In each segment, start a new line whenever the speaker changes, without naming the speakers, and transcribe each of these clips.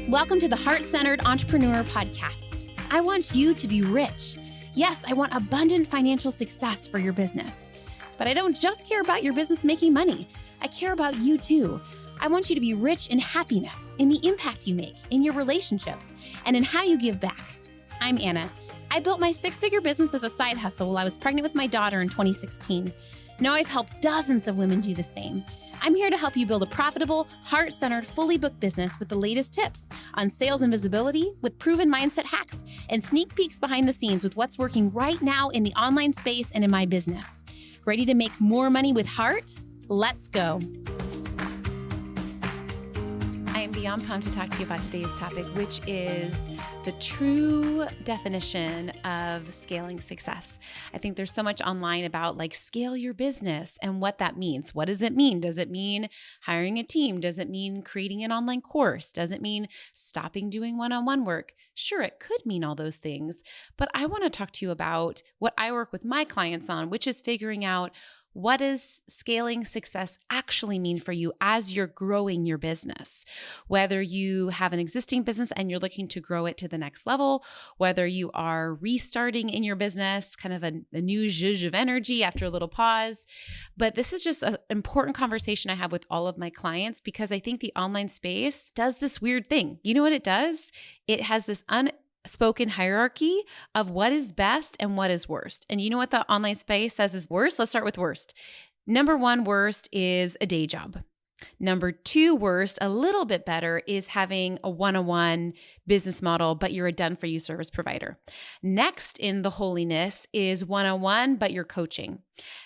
Welcome to the Heart-Centered Entrepreneur Podcast. I want you to be rich. Yes, I want abundant financial success for your business. But I don't just care about your business making money. I care about you too. I want you to be rich in happiness, in the impact you make, in your relationships, and in how you give back. I'm Anna. I built my six-figure business as a side hustle while I was pregnant with my daughter in 2016. Now I've helped dozens of women do the same. I'm here to help you build a profitable, heart-centered, fully booked business with the latest tips on sales and visibility, with proven mindset hacks, and sneak peeks behind the scenes with what's working right now in the online space and in my business. Ready to make more money with heart? Let's go. I am beyond pumped to talk to you about today's topic, which is the true definition of scaling success. I think there's so much online about scale your business and what that means. What does it mean? Does it mean hiring a team? Does it mean creating an online course? Does it mean stopping doing one-on-one work? Sure, it could mean all those things, but I want to talk to you about what I work with my clients on, which is figuring out what does scaling success actually mean for you as you're growing your business? Whether you have an existing business and you're looking to grow it to the next level, whether you are restarting in your business, kind of a new zhuzh of energy after a little pause. But this is just an important conversation I have with all of my clients because I think the online space does this weird thing. You know what it does? It has this unspoken hierarchy of what is best and what is worst. And you know what the online space says is worst? Let's start with worst. Number one worst is a day job. Number two worst, a little bit better, is having a one-on-one business model, but you're a done-for-you service provider. Next in the holiness is one-on-one, but you're coaching.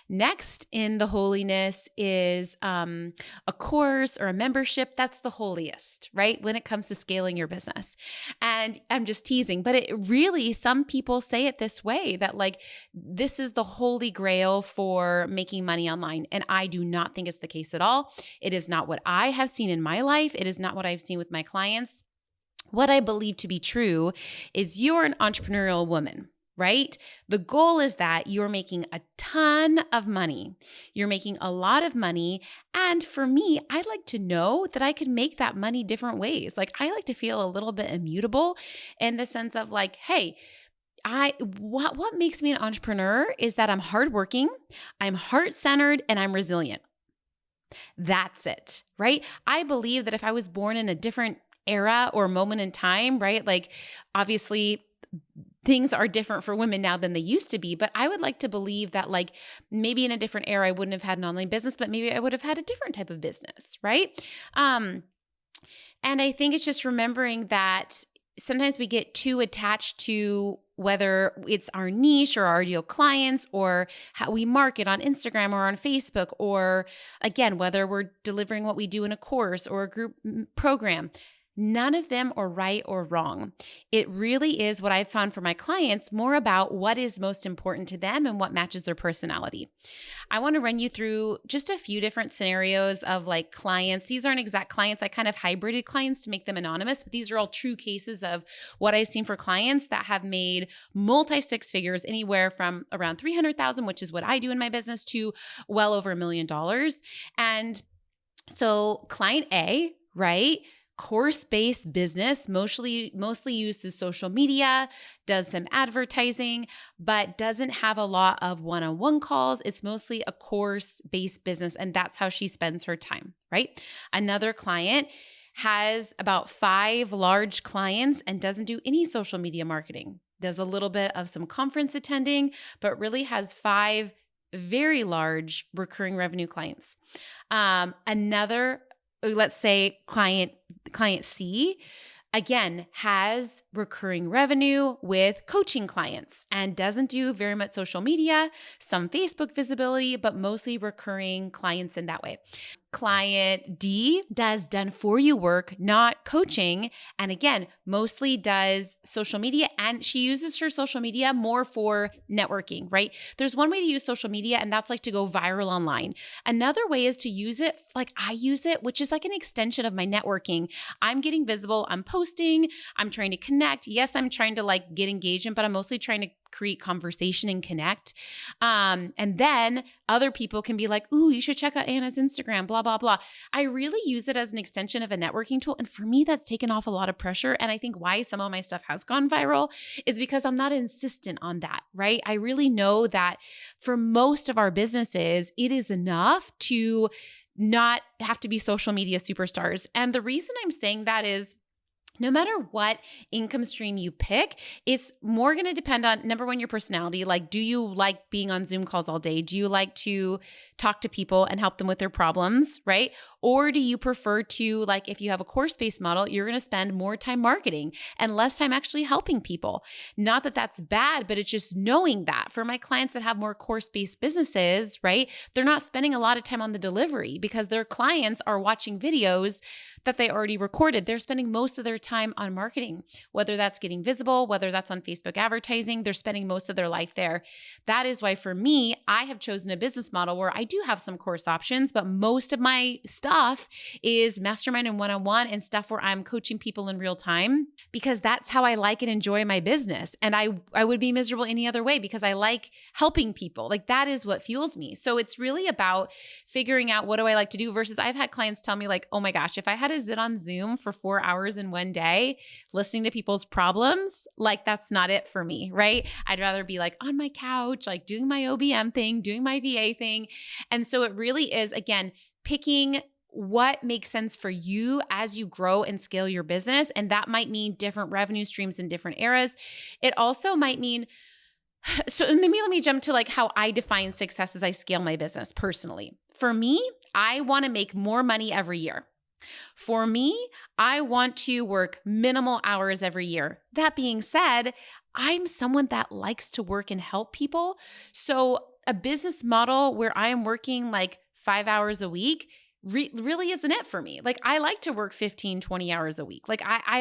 Next in the holiness is a course or a membership. That's the holiest, right? When it comes to scaling your business. And I'm just teasing, but it really, some people say it this way, that this is the holy grail for making money online. And I do not think it's the case at all. It is not what I have seen in my life. It is not what I've seen with my clients. What I believe to be true is you're an entrepreneurial woman, right? The goal is that you're making a ton of money. You're making a lot of money. And for me, I'd like to know that I can make that money different ways. I like to feel a little bit immutable in the sense of hey, what makes me an entrepreneur is that I'm hardworking, I'm heart-centered, and I'm resilient. That's it, right? I believe that if I was born in a different era or moment in time, right? Obviously, things are different for women now than they used to be, but I would like to believe that maybe in a different era, I wouldn't have had an online business, but maybe I would have had a different type of business, right? And I think it's just remembering that sometimes we get too attached to whether it's our niche or our ideal clients or how we market on Instagram or on Facebook, or again, whether we're delivering what we do in a course or a group program. None of them are right or wrong. It really is, what I've found for my clients, more about what is most important to them and what matches their personality. I want to run you through just a few different scenarios of clients. These aren't exact clients. I kind of hybrided clients to make them anonymous, but these are all true cases of what I've seen for clients that have made multi-six figures, anywhere from around 300,000, which is what I do in my business, to well over $1 million. And so client A, right? Course-based business, mostly uses social media, does some advertising, but doesn't have a lot of one-on-one calls. It's mostly a course-based business, and that's how she spends her time, right? Another client has about 5 large clients and doesn't do any social media marketing. Does a little bit of some conference attending, but really has 5 very large recurring revenue clients. Another, let's say client C, again, has recurring revenue with coaching clients and doesn't do very much social media, some Facebook visibility, but mostly recurring clients in that way. Client D does done for you work, not coaching. And again, mostly does social media, and she uses her social media more for networking, right? There's one way to use social media, and that's to go viral online. Another way is to use it like I use it, which is like an extension of my networking. I'm getting visible, I'm posting, I'm trying to connect. Yes, I'm trying to get engagement, but I'm mostly trying to create conversation and connect. And then other people can be like, ooh, you should check out Anna's Instagram, blah, blah, blah. I really use it as an extension of a networking tool. And for me, that's taken off a lot of pressure. And I think why some of my stuff has gone viral is because I'm not insistent on that, right? I really know that for most of our businesses, it is enough to not have to be social media superstars. And the reason I'm saying that is no matter what income stream you pick, it's more going to depend on, number one, your personality. Like, do you like being on Zoom calls all day? Do you like to talk to people and help them with their problems, right? Or do you prefer to, like, if you have a course-based model, you're going to spend more time marketing and less time actually helping people. Not that that's bad, but it's just knowing that. For my clients that have more course-based businesses, right, they're not spending a lot of time on the delivery because their clients are watching videos that they already recorded. They're spending most of their time on marketing, whether that's getting visible, whether that's on Facebook advertising. They're spending most of their life there. That is why for me, I have chosen a business model where I do have some course options, but most of my stuff is mastermind and one-on-one and stuff where I'm coaching people in real time because that's how I like and enjoy my business. And I would be miserable any other way because I like helping people. Like that is what fuels me. So it's really about figuring out what do I like to do versus I've had clients tell me like, oh my gosh, if I had to sit on Zoom for 4 hours in one day, listening to people's problems, like that's not it for me, right? I'd rather be like on my couch, like doing my OBM thing, doing my VA thing. And so it really is, again, picking what makes sense for you as you grow and scale your business. And that might mean different revenue streams in different eras. It also might mean, so maybe let me jump to like how I define success as I scale my business personally. For me, I want to make more money every year. For me, I want to work minimal hours every year. That being said, I'm someone that likes to work and help people. So a business model where I'm working like 5 hours a week really isn't it for me. Like I like to work 15, 20 hours a week. Like I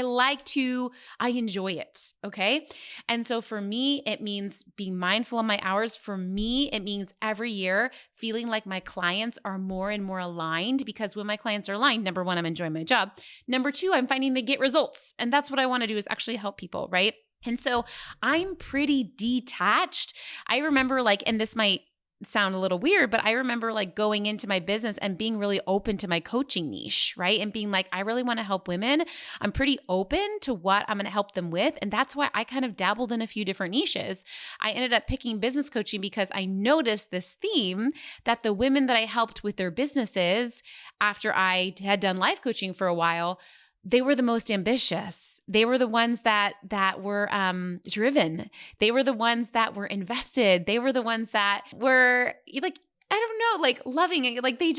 enjoy it. Okay. And so for me, it means being mindful of my hours. For me, it means every year feeling like my clients are more and more aligned because when my clients are aligned, number one, I'm enjoying my job. Number two, I'm finding they get results. And that's what I want to do is actually help people. Right. And so I'm pretty detached. I remember like, and this might sound a little weird, but I remember like going into my business and being really open to my coaching niche, right? And being like, I really want to help women. I'm pretty open to what I'm going to help them with. And that's why I kind of dabbled in a few different niches. I ended up picking business coaching because I noticed this theme that the women that I helped with their businesses after I had done life coaching for a while, they were the most ambitious. They were the ones that were driven. They were the ones that were invested. They were the ones that were like, I don't know, like loving it. Like they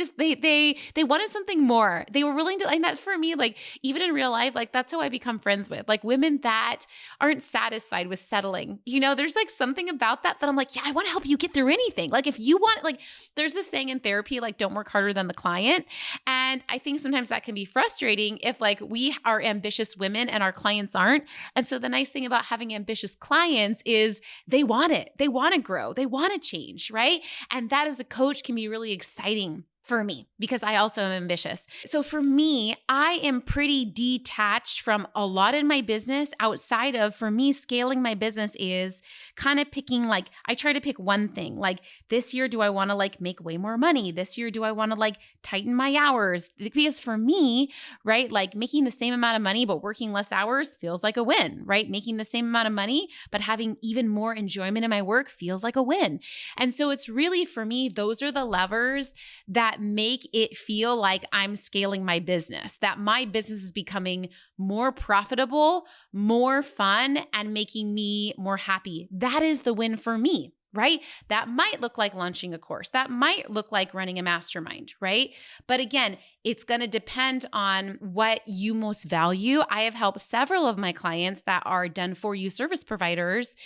wanted something more. They were willing to, and that for me, like even in real life, like that's who I become friends with. Like women that aren't satisfied with settling. You know, there's like something about that I'm like, yeah, I want to help you get through anything. Like if you want, like there's this saying in therapy, like don't work harder than the client. And I think sometimes that can be frustrating if like we are ambitious women and our clients aren't. And so the nice thing about having ambitious clients is they want it. They want to grow. They want to change, right? And that as a coach can be really exciting for me because I also am ambitious. So for me, I am pretty detached from a lot in my business outside of, for me, scaling my business is kind of picking like, I try to pick one thing. Like this year, do I want to like make way more money? This year, do I want to like tighten my hours? Because for me, right, like making the same amount of money but working less hours feels like a win, right? Making the same amount of money but having even more enjoyment in my work feels like a win. And so it's really, for me, those are the levers that make it feel like I'm scaling my business, that my business is becoming more profitable, more fun, and making me more happy. That is the win for me, right? That might look like launching a course. That might look like running a mastermind, right? But again, it's going to depend on what you most value. I have helped several of my clients that are done for you service providers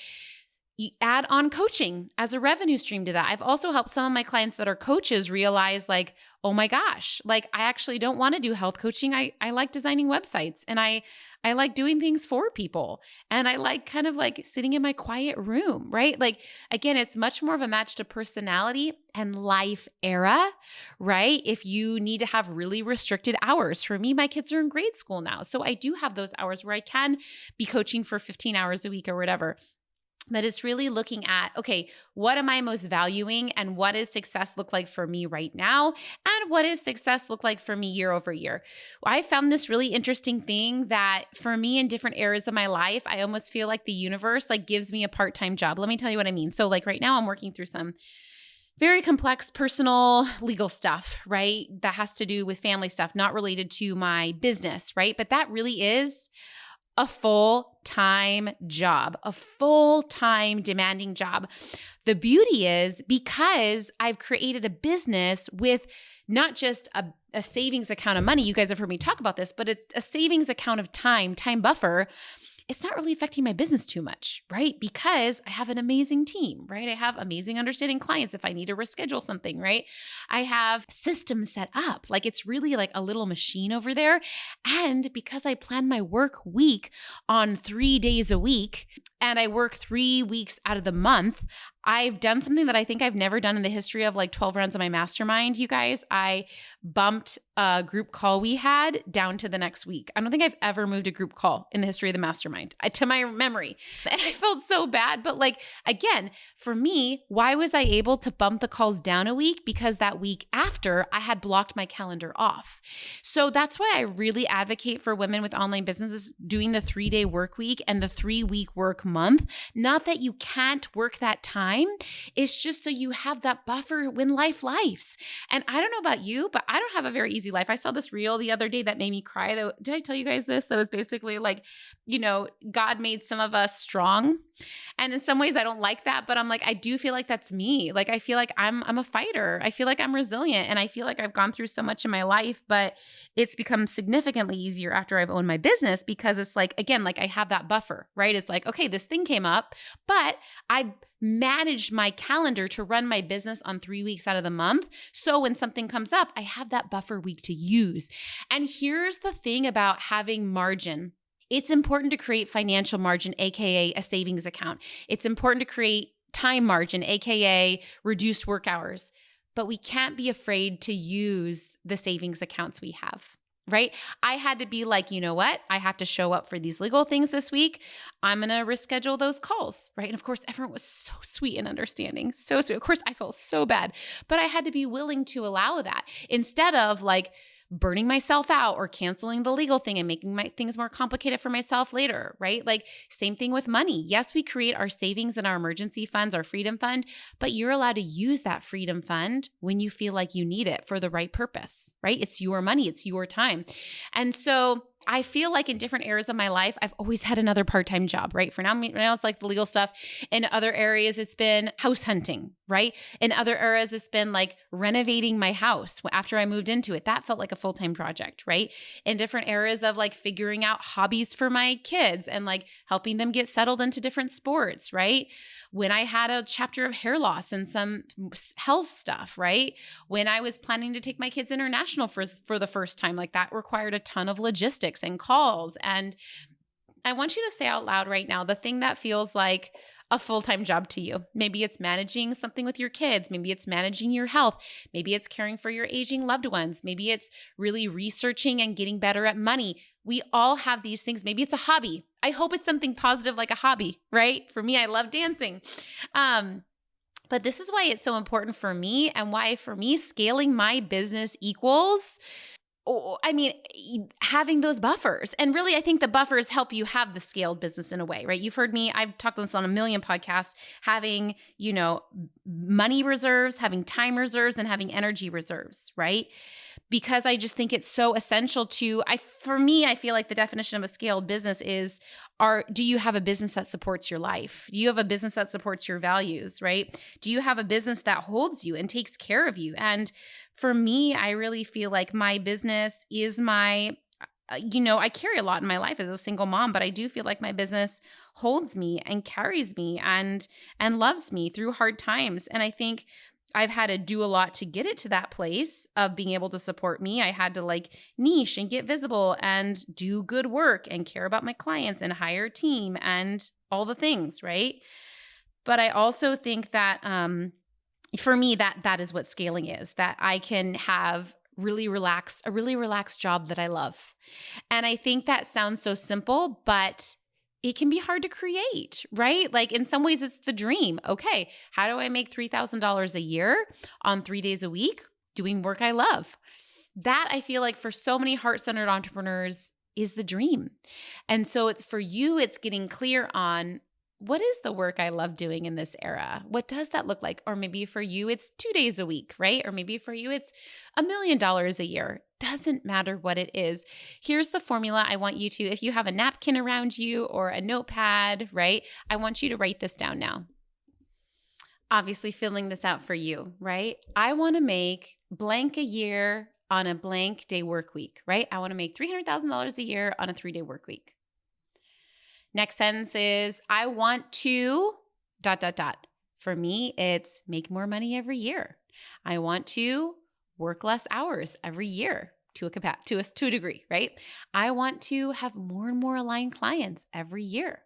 add on coaching as a revenue stream to that. I've also helped some of my clients that are coaches realize like, oh my gosh, like I actually don't want to do health coaching. I like designing websites and I like doing things for people. And I like kind of like sitting in my quiet room, right? Like, again, it's much more of a match to personality and life era, right? If you need to have really restricted hours. For me, my kids are in grade school now. So I do have those hours where I can be coaching for 15 hours a week or whatever. But it's really looking at, okay, what am I most valuing and what does success look like for me right now? And what does success look like for me year over year? I found this really interesting thing that for me in different areas of my life, I almost feel like the universe like gives me a part-time job. Let me tell you what I mean. So like right now I'm working through some very complex personal legal stuff, right? That has to do with family stuff, not related to my business, right? But that really is a full-time job, a full-time demanding job. The beauty is because I've created a business with not just a savings account of money, you guys have heard me talk about this, but a savings account of time buffer, it's not really affecting my business too much, right? Because I have an amazing team, right? I have amazing understanding clients if I need to reschedule something, right? I have systems set up. Like it's really like a little machine over there. And because I plan my work week on 3 days a week and I work 3 weeks out of the month, I've done something that I think I've never done in the history of like 12 rounds of my mastermind, you guys. I bumped a group call we had down to the next week. I don't think I've ever moved a group call in the history of the mastermind, to my memory. And I felt so bad. But like, again, for me, why was I able to bump the calls down a week? Because that week after I had blocked my calendar off. So that's why I really advocate for women with online businesses doing the 3-day work week and the 3-week work month. Not that you can't work that time. It's just so you have that buffer when life lives. And I don't know about you, but I don't have a very easy life. I saw this reel the other day that made me cry. Did I tell you guys this? That was basically like, God made some of us strong. And in some ways I don't like that, but I'm like, I do feel like that's me. Like, I feel like I'm a fighter. I feel like I'm resilient. And I feel like I've gone through so much in my life, but it's become significantly easier after I've owned my business because it's like, again, like I have that buffer, right? It's like, okay, this thing came up, but I managed my calendar to run my business on 3 weeks out of the month. So when something comes up, I have that buffer week to use. And here's the thing about having margin. It's important to create financial margin, AKA a savings account. It's important to create time margin, AKA reduced work hours. But we can't be afraid to use the savings accounts we have, right? I had to be like, you know what? I have to show up for these legal things this week. I'm going to reschedule those calls, right? And of course, everyone was so sweet and understanding. So sweet. Of course, I felt so bad, but I had to be willing to allow that instead of like burning myself out or canceling the legal thing and making my things more complicated for myself later, right? Like same thing with money. Yes, we create our savings and our emergency funds, our freedom fund, but you're allowed to use that freedom fund when you feel like you need it for the right purpose, right? It's your money, it's your time. And so I feel like in different areas of my life, I've always had another part-time job, right? For now it's like the legal stuff. In other areas, it's been house hunting, right? In other areas, it's been like renovating my house after I moved into it. That felt like a full-time project, right? In different areas of like figuring out hobbies for my kids and like helping them get settled into different sports, right? When I had a chapter of hair loss and some health stuff, right? When I was planning to take my kids international for the first time, like that required a ton of logistics and calls. And I want you to say out loud right now, the thing that feels like a full-time job to you. Maybe it's managing something with your kids. Maybe it's managing your health. Maybe it's caring for your aging loved ones. Maybe it's really researching and getting better at money. We all have these things. Maybe it's a hobby. I hope it's something positive like a hobby, right? For me, I love dancing. But this is why it's so important for me and why for me, scaling my business equals having those buffers. And really, I think the buffers help you have the scaled business in a way, right? You've heard me, I've talked this on a million podcasts, having, money reserves, having time reserves, and having energy reserves, right? Because I just think it's so essential for me, I feel like the definition of a scaled business is, do you have a business that supports your life? Do you have a business that supports your values, right? Do you have a business that holds you and takes care of you? And for me, I really feel like my business is I carry a lot in my life as a single mom, but I do feel like my business holds me and carries me and loves me through hard times. And I think I've had to do a lot to get it to that place of being able to support me. I had to niche and get visible and do good work and care about my clients and hire a team and all the things, right? But I also think that for me, that is what scaling is, that I can have a really relaxed job that I love. And I think that sounds so simple, but it can be hard to create, right? Like in some ways it's the dream. Okay, how do I make $3,000 a year on 3 days a week doing work I love? That I feel like for so many heart-centered entrepreneurs is the dream. And so it's for you, it's getting clear on what is the work I love doing in this era? What does that look like? Or maybe for you, it's 2 days a week, right? Or maybe for you, it's $1 million a year. Doesn't matter what it is. Here's the formula I want you to, if you have a napkin around you or a notepad, right? I want you to write this down now. Obviously filling this out for you, right? I want to make blank a year on a blank day work week, right? I want to make $300,000 a year on a 3-day work week. Next sentence is, I want to ... For me, it's make more money every year. I want to work less hours every year to a degree, right? I want to have more and more aligned clients every year.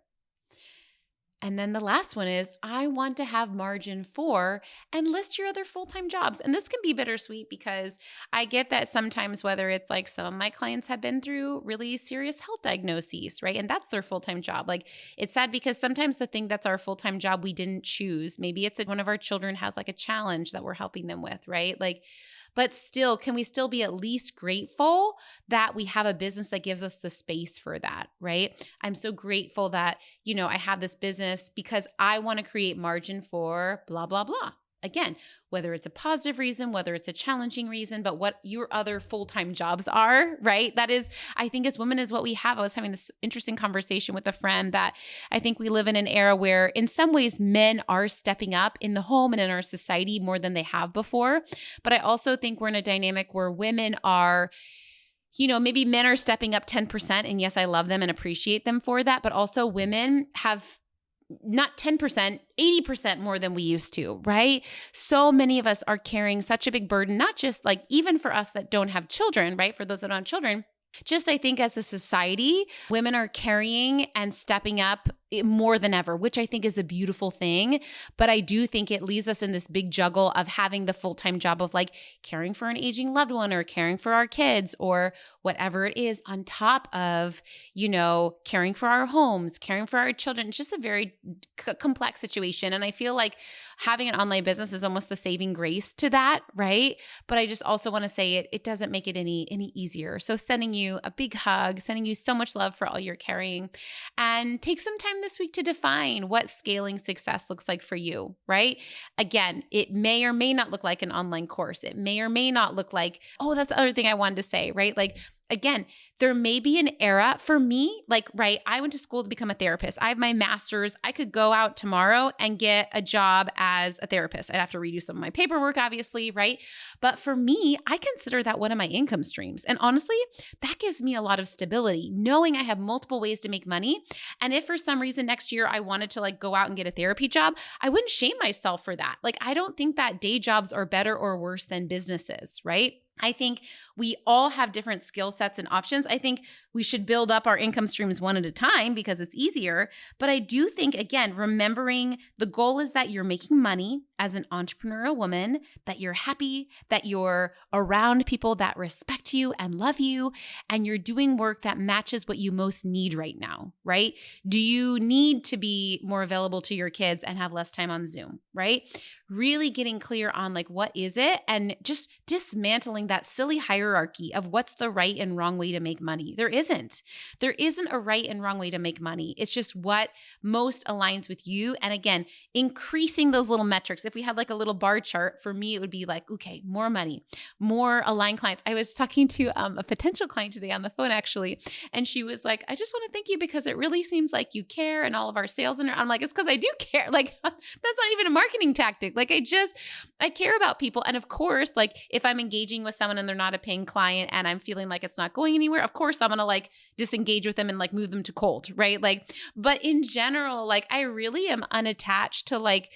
And then the last one is, I want to have margin for, and list your other full-time jobs. And this can be bittersweet because I get that sometimes, whether it's like some of my clients have been through really serious health diagnoses, right? And that's their full-time job. Like it's sad because sometimes the thing that's our full-time job we didn't choose. Maybe it's one of our children has like a challenge that we're helping them with, right? Like, but still, can we still be at least grateful that we have a business that gives us the space for that, right? I'm so grateful that, I have this business because I want to create margin for blah, blah, blah. Again, whether it's a positive reason, whether it's a challenging reason, but what your other full-time jobs are, right? That is, I think as women is what we have. I was having this interesting conversation with a friend that I think we live in an era where in some ways men are stepping up in the home and in our society more than they have before. But I also think we're in a dynamic where women are, maybe men are stepping up 10%. And yes, I love them and appreciate them for that. But also women have not 10%, 80% more than we used to, right? So many of us are carrying such a big burden, not just like even for us that don't have children, right? For those that don't have children, just I think as a society, women are carrying and stepping up more than ever, which I think is a beautiful thing. But I do think it leaves us in this big juggle of having the full-time job of like caring for an aging loved one or caring for our kids or whatever it is on top of, caring for our homes, caring for our children. It's just a very complex situation. And I feel like having an online business is almost the saving grace to that, right? But I just also want to say it doesn't make it any easier. So sending you a big hug, sending you so much love for all you're carrying, and take some time this week to define what scaling success looks like for you, right? Again, it may or may not look like an online course. It may or may not look like, oh, that's the other thing I wanted to say, right? Like, again, there may be an era for me, like, right, I went to school to become a therapist. I have my master's. I could go out tomorrow and get a job as a therapist. I'd have to redo some of my paperwork, obviously, right? But for me, I consider that one of my income streams. And honestly, that gives me a lot of stability, knowing I have multiple ways to make money. And if for some reason next year I wanted to like go out and get a therapy job, I wouldn't shame myself for that. Like, I don't think that day jobs are better or worse than businesses, right? I think we all have different skill sets and options. I think we should build up our income streams one at a time because it's easier. But I do think, again, remembering the goal is that you're making money as an entrepreneurial woman, that you're happy, that you're around people that respect you and love you, and you're doing work that matches what you most need right now, right? Do you need to be more available to your kids and have less time on Zoom, right? Really getting clear on like, what is it? And just dismantling that silly hierarchy of what's the right and wrong way to make money. There isn't a right and wrong way to make money. It's just what most aligns with you. And again, increasing those little metrics. If we had like a little bar chart, for me, it would be like, okay, more money, more aligned clients. I was talking to a potential client today on the phone actually, and she was like, I just want to thank you because it really seems like you care and all of our sales. And I'm like, it's because I do care. Like, that's not even a marketing tactic. Like, I care about people. And of course, like if I'm engaging with someone and they're not a paying client and I'm feeling like it's not going anywhere, of course I'm going to like disengage with them and like move them to cold, right? Like, but in general, like I really am unattached to like,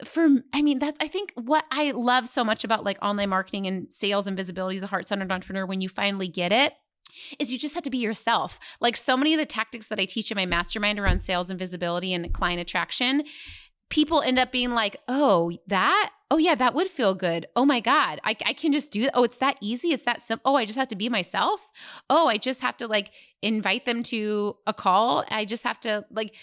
that's, I think what I love so much about like online marketing and sales and visibility as a heart-centered entrepreneur, when you finally get it, is you just have to be yourself. Like so many of the tactics that I teach in my mastermind around sales and visibility and client attraction, people end up being like, oh, that Oh yeah, that would feel good. Oh my God, I can just do that. Oh, it's that easy. It's that simple. Oh, I just have to be myself. Oh, I just have to like invite them to a call. I just have to like,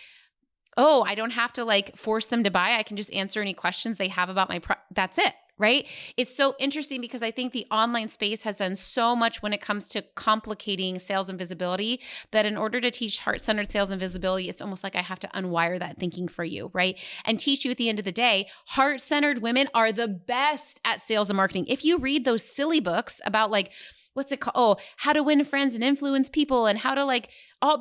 oh, I don't have to like force them to buy. I can just answer any questions they have about that's it. Right? It's so interesting because I think the online space has done so much when it comes to complicating sales and visibility that in order to teach heart-centered sales and visibility, it's almost like I have to unwire that thinking for you, right? And teach you at the end of the day, heart-centered women are the best at sales and marketing. If you read those silly books about like, what's it called? Oh, how to win friends and influence people and how to like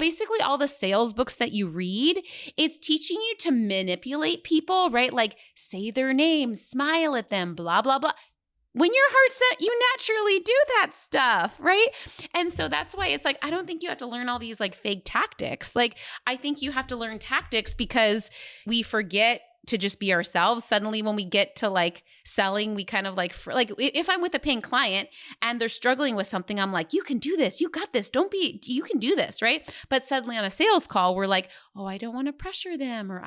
basically all the sales books that you read, it's teaching you to manipulate people, right? Like say their names, smile at them, blah, blah, blah. When you're heart set, you naturally do that stuff, right? And so that's why it's like, I don't think you have to learn all these like fake tactics. Like I think you have to learn tactics because we forget to just be ourselves. Suddenly when we get to like selling, we kind of like if I'm with a paying client and they're struggling with something, I'm like, you can do this. You got this. You can do this. Right. But suddenly on a sales call, we're like, oh, I don't want to pressure them. Or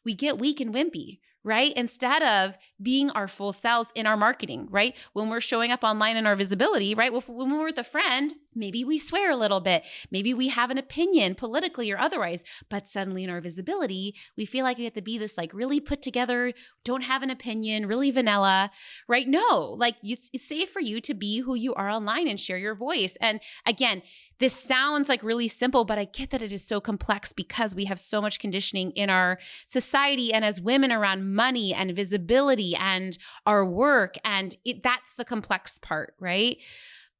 we get weak and wimpy. Right? Instead of being our full selves in our marketing, right? When we're showing up online in our visibility, right? When we're with a friend, maybe we swear a little bit. Maybe we have an opinion politically or otherwise, but suddenly in our visibility, we feel like we have to be this like really put together, don't have an opinion, really vanilla, right? No, like it's safe for you to be who you are online and share your voice. And again, this sounds like really simple, but I get that it is so complex because we have so much conditioning in our society and as women around money and visibility and our work. And that's the complex part, right?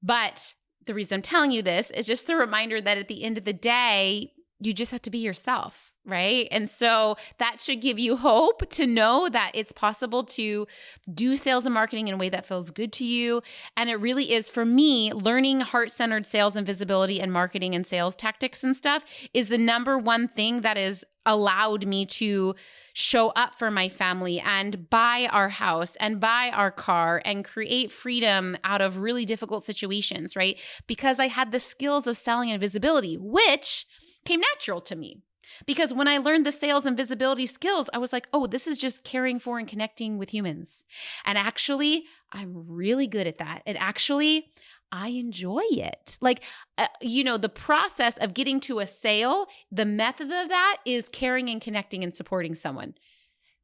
But the reason I'm telling you this is just the reminder that at the end of the day, you just have to be yourself. Right. And so that should give you hope to know that it's possible to do sales and marketing in a way that feels good to you. And it really is, for me, learning heart-centered sales and visibility and marketing and sales tactics and stuff is the number one thing that has allowed me to show up for my family and buy our house and buy our car and create freedom out of really difficult situations, right? Because I had the skills of selling and visibility, which came natural to me. Because when I learned the sales and visibility skills, I was like, oh, this is just caring for and connecting with humans. And actually, I'm really good at that. And actually, I enjoy it. Like, the process of getting to a sale, the method of that is caring and connecting and supporting someone.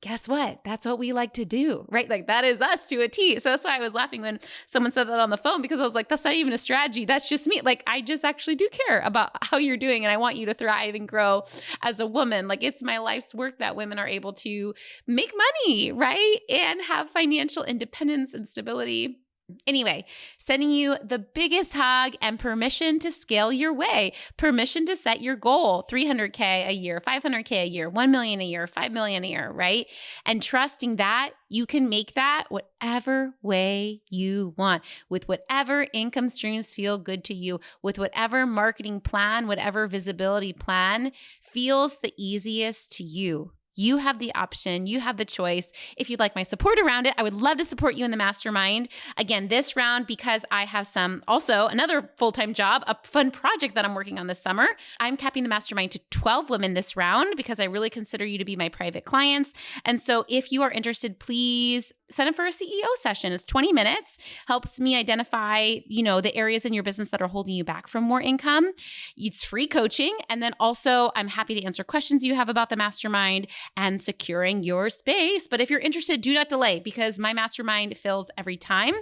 Guess what? That's what we like to do, right? Like that is us to a T. So that's why I was laughing when someone said that on the phone, because I was like, that's not even a strategy. That's just me. Like, I just actually do care about how you're doing. And I want you to thrive and grow as a woman. Like it's my life's work that women are able to make money, right? And have financial independence and stability. Anyway, sending you the biggest hug and permission to scale your way, permission to set your goal, 300K a year, 500K a year, 1 million a year, 5 million a year, right? And trusting that you can make that whatever way you want, with whatever income streams feel good to you, with whatever marketing plan, whatever visibility plan feels the easiest to you. You have the option. You have the choice. If you'd like my support around it, I would love to support you in the mastermind. Again, this round, because I have another full-time job, a fun project that I'm working on this summer, I'm capping the mastermind to 12 women this round because I really consider you to be my private clients. And so if you are interested, please sign up for a CEO session. It's 20 minutes, helps me identify, the areas in your business that are holding you back from more income. It's free coaching. And then also I'm happy to answer questions you have about the mastermind and securing your space. But if you're interested, do not delay because my mastermind fills every time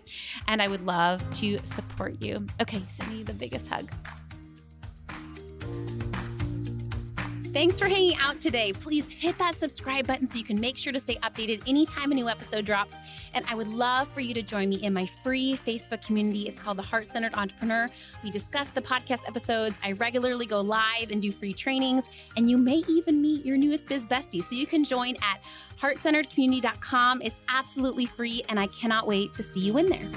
and I would love to support you. Okay, send me the biggest hug. Thanks for hanging out today. Please hit that subscribe button so you can make sure to stay updated anytime a new episode drops. And I would love for you to join me in my free Facebook community. It's called The Heart-Centered Entrepreneur. We discuss the podcast episodes. I regularly go live and do free trainings. And you may even meet your newest biz bestie. So you can join at heartcenteredcommunity.com. It's absolutely free and I cannot wait to see you in there.